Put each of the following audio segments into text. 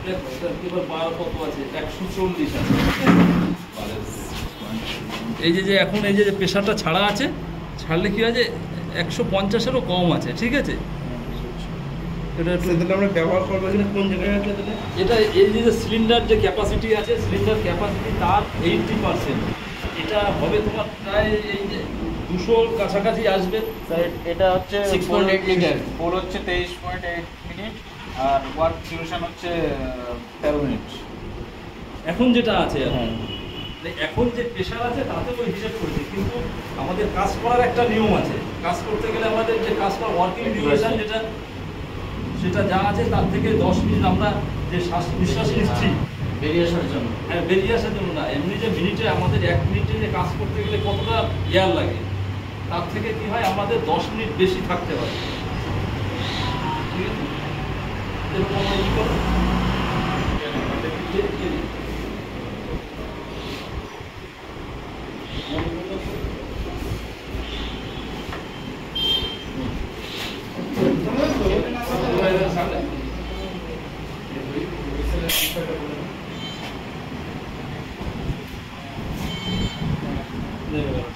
দেখো এবার বার কত আছে 140 আছে। এই যে এখন এই যে প্রেশারটা ছাড়া আছে, ছাড়লে কি আছে 150-এরও কম আছে, ঠিক আছে। এটা আমরা ব্যবহার করবো কোন জায়গায় আছে এটা, এই যে সিলিন্ডার যে ক্যাপাসিটি আছে, সিলিন্ডার ক্যাপাসিটি তার 80%। এটা হবে তোমার প্রায় এই যে 200-র কাছাকাছি আসবে। এটা হচ্ছে 6.8 লিটার, পোল হচ্ছে 23.8 মিনিট, আর ওয়ার্ক ডিউরেশন হচ্ছে 13 মিনিট এখন যেটা আছে। এখন যে প্রেশার আছে তাতে ওই হিসাব করেছে, কিন্তু আমাদের কাজ করার একটা নিয়ম আছে। কাজ করতে গেলে আমাদের যে কাজ করার ওয়ার্কিং ডিউরেশন যেটা, সেটা যা আছে তার থেকে 10 মিনিট আমরা যে শ্বাস নিঃশ্বাস নিচ্ছি বেরিয়ে আসার জন্য। হ্যাঁ, বেরিয়ে আসার জন্য না, এমনি যে মিনিটে আমাদের 1 মিনিটে যে কাজ করতে গেলে কতটা এয়ার লাগে, তার থেকে কি হয় আমাদের 10 মিনিট বেশি থাকতে হয়। ঠিক আছে, এরকম ই করো।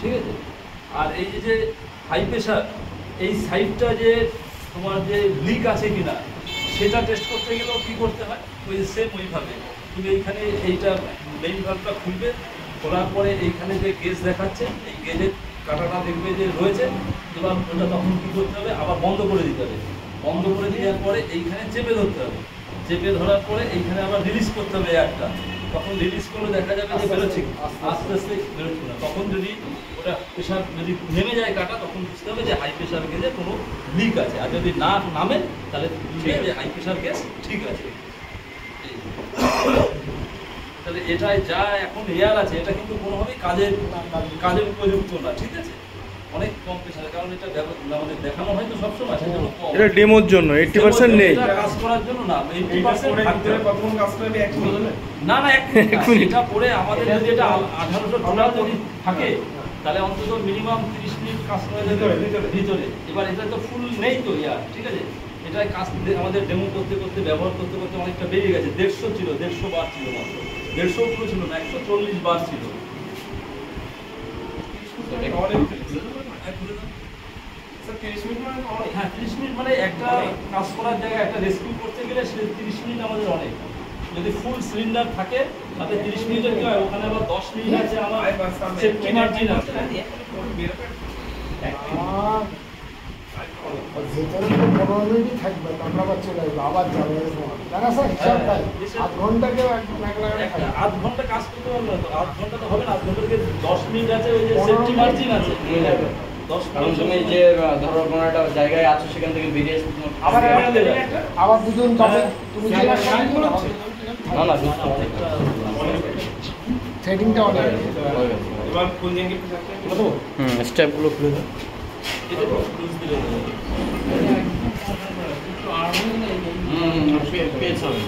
ঠিক আছে, আর এই যে হাই প্রেশার, এই সাইডটা যে তোমার যে লিক আছে কিনা সেটা টেস্ট করতে গেলেও কি করতে হয়, ওই সেম ওইভাবে তুমি এইখানে এইটা মেইন ভালভটা খুলবে, খোলার পরে এইখানে যে গেজ দেখাচ্ছে এই গেজের কাঁটাটা দেখবে যে রয়েছে, এবার ওটা তখন কী করতে হবে, আবার বন্ধ করে দিতে হবে। বন্ধ করে দেওয়ার পরে এইখানে চেপে ধরতে হবে, চেপে ধরার পরে এইখানে আবার রিলিজ করতে হবে একটা, তখন রিলিজ করলে দেখা যাবে যে বেরোচ্ছে, আস্তে আস্তে বেরোচ্ছে না। তখন যদি ওটা প্রেশার যদি নেমে যায় কাটা, তখন বুঝতে হবে যে হাই প্রেশার গ্যাসে কোনো লিক আছে, আর যদি না নামে তাহলে বুঝবে যে হাই প্রেশার গ্যাস ঠিক আছে। তাহলে এটাই যা এখন এয়ার আছে, এটা কিন্তু কোনোভাবেই কাজের উপযুক্ত না, ঠিক আছে। অনেক কম প্রেশারে, কারণ এটা আমাদের দেখানো হয় তো সবসময়, সেজন্য কম। এটা ডেমোর জন্য 80% নেই, এটা কাজ করার জন্য না। 80% থাকতে হবে। প্রথম কাজ করবে 1 মিনিট না, এটা পরে আমাদের যদি এটা 1800 ডলার যদি থাকে, তাহলে অন্তত মিনিমাম 30 মিনিট কাজ করা যাবে ভিতরে। এবার এটা তো ফুল নেই তো ইয়ার, ঠিক আছে। এটা কাজ আমাদের ডেমো করতে করতে, ব্যবহার করতে করতে অনেকটা বেরিয়ে গেছে। 150 ছিল, 150 বার ছিল মাত্র, 150 পুরো ছিল না, 140 বার ছিল। হ্যাঁ, 30 মিনিট মানে একটা কাজ করার জায়গায় একটা রেস্কিউ করতে গেলে 30 মিনিট আমাদের অনেক। যদি ফুল সিলিন্ডার থাকে তাতে 30 মিনিটের কি হয়, ওখানে আবার 10 মিনিট আছে আমার সেফটি মার্জিন আছে। আধ ঘন্টা কাজ করতে পারবে না তো, আধ ঘন্টা তো হবে না, আধ ঘন্টা থেকে 10 মিনিট আছে, ওই যে সেফটি মার্জিন আছে। কারণ তুমি যে ধরো কোনো একটা জায়গায় আছো, সেখান থেকে বেরিয়ে এসে আবার দুজন তবে তুমি না না সেটিংটা অনেক। এবার কোন জায়গায় স্টেপগুলো খুলে দাও। পেজ হবে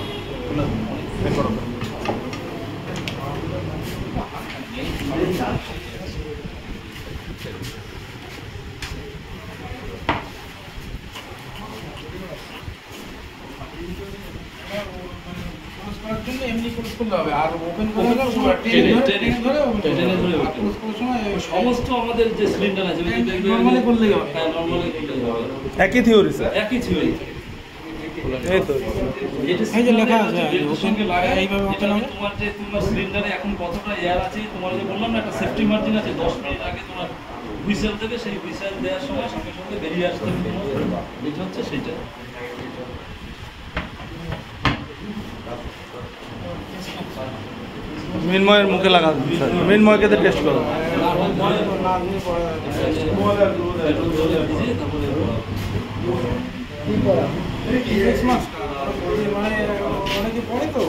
সমস্ত আমাদের যে সিলিন্ডার আছে একই থিওরি স্যার, একই থিওরি। এই তো এই যে লেখা আছে এইভাবে তোমার যে তোমার সিলিন্ডারে এখন কতটা এয়ার আছে, তোমার যে বললাম না একটা সেফটি মার্জিন আছে, 10 মিনিট আগে তোমার হুইসেল দেবে, সেই হুইসেল দেওয়ার সময় সঙ্গে সঙ্গে বেরিয়ে আসতে হবে। এটা হচ্ছে সেইটা। মিনময়ের মুখে লাগা স্যার, মিনময়কে টেস্ট করো। অনেকে পড়ে তো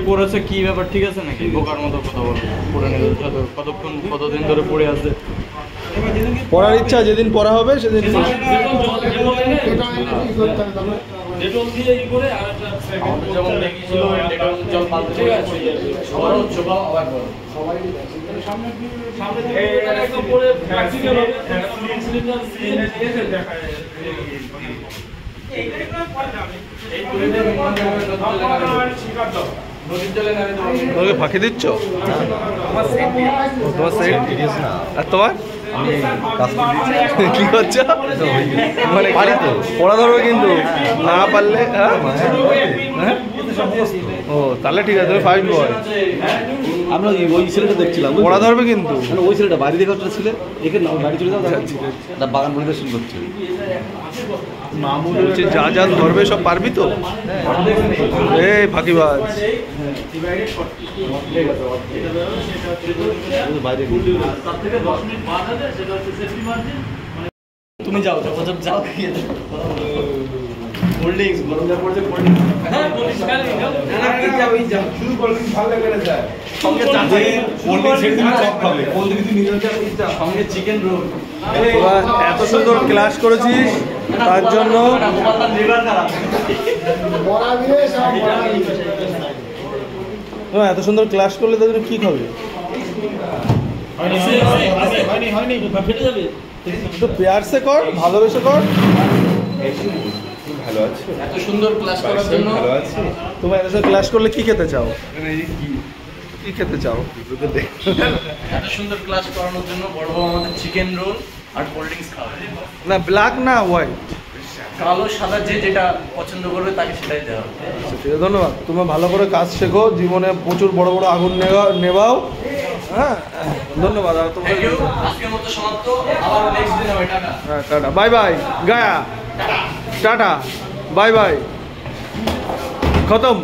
পড়েছে কি ব্যাপার, ঠিক আছে নাকি বোকার মতো কথা বলো, পড়ে নিলে কতক্ষণ কতদিন ধরে পড়ে আছে। পড়ার ইচ্ছা যেদিন পড়া হবে সেদিন ডেটল দিয়ে ই করে আর যেমন দেখিয়েছিল জল পাল্টে ঠিক আছে। বড় ছোবা আবার বড় একদম পরে practical হবে, cylinder দিয়ে তোমাকে ফাঁকি দিচ্ছ? তোমার সেট আর তোমার কি করছো? মানে পারি তো পড়া ধরবে কিন্তু না পারলে হ্যাঁ? ও তাহলে ঠিক আছে, তুমি ফার্স্ট বয়। আমরা ওই ছেলেটা দেখছিলাম পড়া ধরবে কিন্তু মানে ওই ছেলেটা বাড়ি দেখে ছিল এখানে বাড়ি চলে যাও তার বাগান পরিদর্শন করছে বলছি যা যা ধরবে সব পারবি তো? এই ফাঁকিবাজ। বাইরে তার থেকে 10 মিনিট বাদ হবে, সেটা হচ্ছে সেফটি মার্জিন। তুমি যাও যাও খেয়ে কোল্ড ড্রিঙ্কস গরম যা পড়ছে কোল্ড হ্যাঁ, পরিষ্কার যাও। শুধু কোল্ড ড্রিঙ্কস ভালো লাগে না স্যার সঙ্গে চাটনি কোল্ড ড্রিঙ্কস সেট তুমি সব খাবে কোল্ড ড্রিঙ্কস তুমি নিজে সঙ্গে চিকেন রোল তোরা এত সুন্দর ক্লাস করেছিস তার জন্য তোরা এত সুন্দর ক্লাস করলে তাদের কি খাবে? ফেটে যাবে। একটু পেয়ারসে কর, ভালোবেসে কর। এত সুন্দর ক্লাস করার জন্য তোমরা এত সুন্দর ক্লাস করলে কি খেতে চাও? কি খেতে চাও? এত সুন্দর ক্লাস করানোর জন্য বড় বাবা আমাদের চিকেন রোল আর কোল্ড ড্রিঙ্কস খাওয়াবে। না ব্ল্যাক না হোয়াইট? কালো সাদা যে যেটা পছন্দ করবে তাকে সেটাই দেওয়া হবে। ঠিক আছে, ধন্যবাদ। তোমরা ভালো করে কাজ শেখো, জীবনে প্রচুর বড় বড় আগুন নেবাও। হ্যাঁ ধন্যবাদ। আর তোমরা থ্যাংক ইউ। আজকের মতো সমাপ্ত, আবার নেক্সট দিন হবে। টাটা। হ্যাঁ টাটা, বাই বাই গায়া, টাটা বাই বাই, খতম।